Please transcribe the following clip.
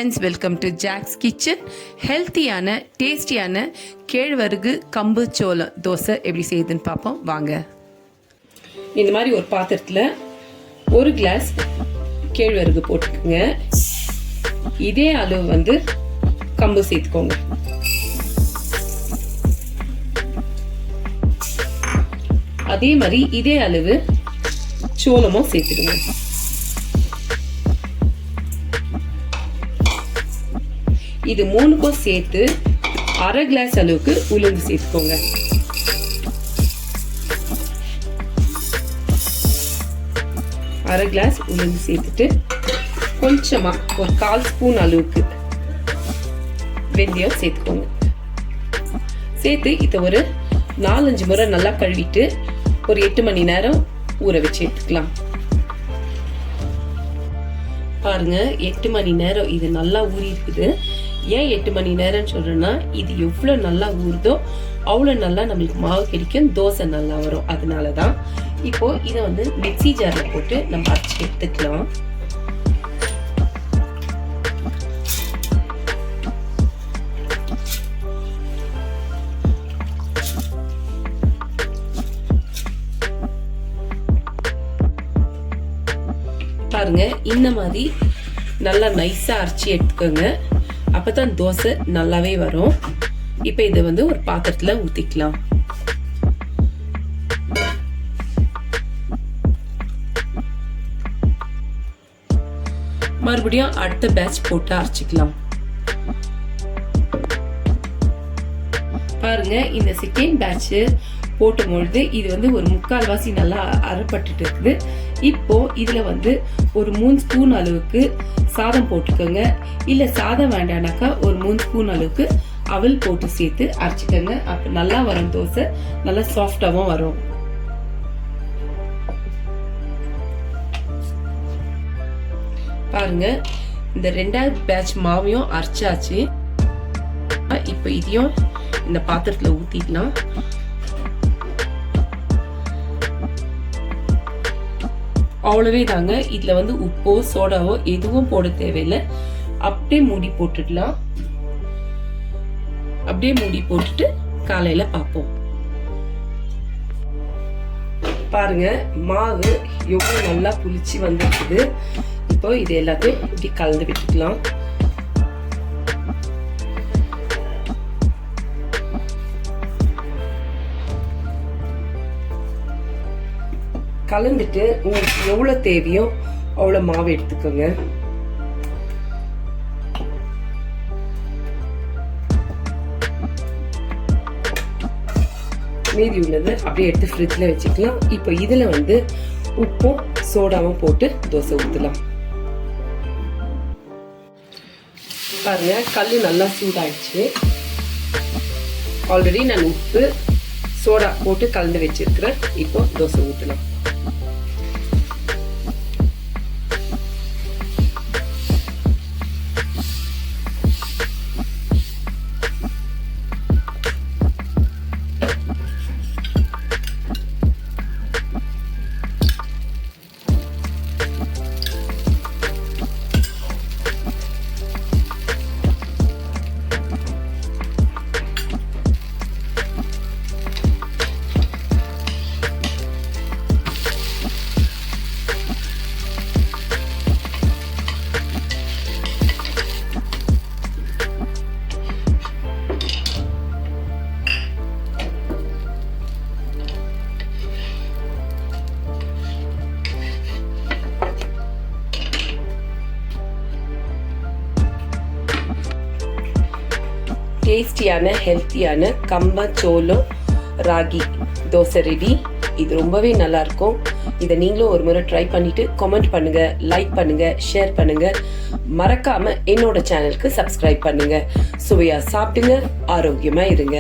Friends, welcome to Jack's kitchen. ஹெல்த்தியான டேஸ்டியான கேழ்வரகு கம்பு சோளம் தோசை எப்படி செய்யுதுன்னு பார்ப்போம் வாங்க. இந்த மாதிரி ஒரு பாத்திரத்தில் ஒரு கிளாஸ் கேழ்வரகு போட்டுக்கோங்க. இதே அளவு கம்பு சேர்த்துக்கோங்க. அதே மாதிரி இதே அளவு சோளமும் சேர்த்துடுங்க. இது மூணுக்கும் சேர்த்து அரை கிளாஸ் அளவுக்கு உளுந்து சேர்த்துக்கோங்க. அரை கிளாஸ் உளுந்து சேர்த்துட்டு கொஞ்சமா ஒரு 1/4 ஸ்பூன் அளவுக்கு வெந்தயம் சேர்த்துக்கோங்க. சேர்த்து இதை ஒரு 4-5 முறை நல்லா கழுவிட்டு ஒரு 8 மணி நேரம் ஊற வச்சு எடுத்துக்கலாம். பாருங்க, 8 மணி நேரம் இது நல்லா ஊறி இருக்குது. ஏன் 8 மணி நேரம் சொல்றேன்னா, இது எவ்வளவு நல்லா ஊறுதோ அவ்வளவு நல்லா நம்மளுக்கு மாவு கிடைக்கும், தோசை நல்லா வரும். அதனாலதான் இப்போ இதை மிக்ஸி ஜார்ல போட்டு நம்ம அரைச்சி எடுத்துக்கலாம். பாருங்க, இந்த மாதிரி நல்லா நைஸா அரைச்சி எடுத்துக்கோங்க. அப்பதான் தோசை நல்லாவே வரும். இப்ப இதை ஒரு பாத்திரத்துல ஊத்திக்கலாம். மறுபடியும் அடுத்த பேட்ச் போட்டு அரைச்சிக்கலாம். பாருங்க, இந்த செகண்ட் பேட்ச் போட்டும் பொழுது இது ஒரு 3/4 வாசி நல்லா அரைப்பட்டு இருக்குது. இப்போ இதுல ஒரு 3 ஸ்பூன் அளவுக்கு சாதம் போட்டுக்கோங்க. இல்ல சாதம் வேண்டானாக்கா ஒரு 3 ஸ்பூன் அளவுக்கு அவல் போட்டு சேர்த்து அரைச்சிக்கோங்க. அப்ப நல்லா வரும் தோசை, நல்லா சாஃப்டாவும் வரும். பாருங்க, இந்த 2வது பேட்ச் மாவையும் அரைச்சாச்சு. இப்ப இதையும் இந்த பாத்திரத்துல ஊத்திக்கலாம். அவ்வளவே தாங்க. இதுல உப்போ சோடாவோ எதுவும் போட தேவையில்லை. அப்படியே மூடி போட்டுடலாம். அப்படியே மூடி போட்டுட்டு காலையில பார்ப்போம். பாருங்க, மாவு எவ்வளவு நல்லா புளிச்சு வந்துருக்குது. இப்போ இது எல்லாத்தையும் இப்படி கலந்து விட்டுக்கலாம். கலந்துட்டு உங்களுக்கு எவ்வளவு தேவையோ அவ்வளவு மாவு எடுத்துக்கோங்க. மீதி உள்ளது அப்படியே எடுத்து ஃப்ரிட்ஜ்ல வச்சுக்கலாம். இப்போ இதுல உப்பும் சோடாவும் போட்டு தோசை ஊத்தலாம். பாருங்க, கல்லு நல்லா சூடாயிடுச்சு. ஆல்ரெடி நான் உப்பு சோடா போட்டு கலந்து வச்சிருக்கிறேன். இப்போ தோசை ஊத்தலாம். டேஸ்டியான ஹெல்த்தியான கம்பு சோளம் ராகி தோசை ரெடி. இது ரொம்பவே நல்லா இருக்கும். இதை நீங்களும் ஒரு முறை ட்ரை பண்ணிட்டு கமெண்ட் பண்ணுங்க, லைக் பண்ணுங்க, ஷேர் பண்ணுங்க. மறக்காம என்னோட சேனலுக்கு சப்ஸ்கிரைப் பண்ணுங்க. சுவையா சாப்பிடுங்க, ஆரோக்கியமா இருங்க.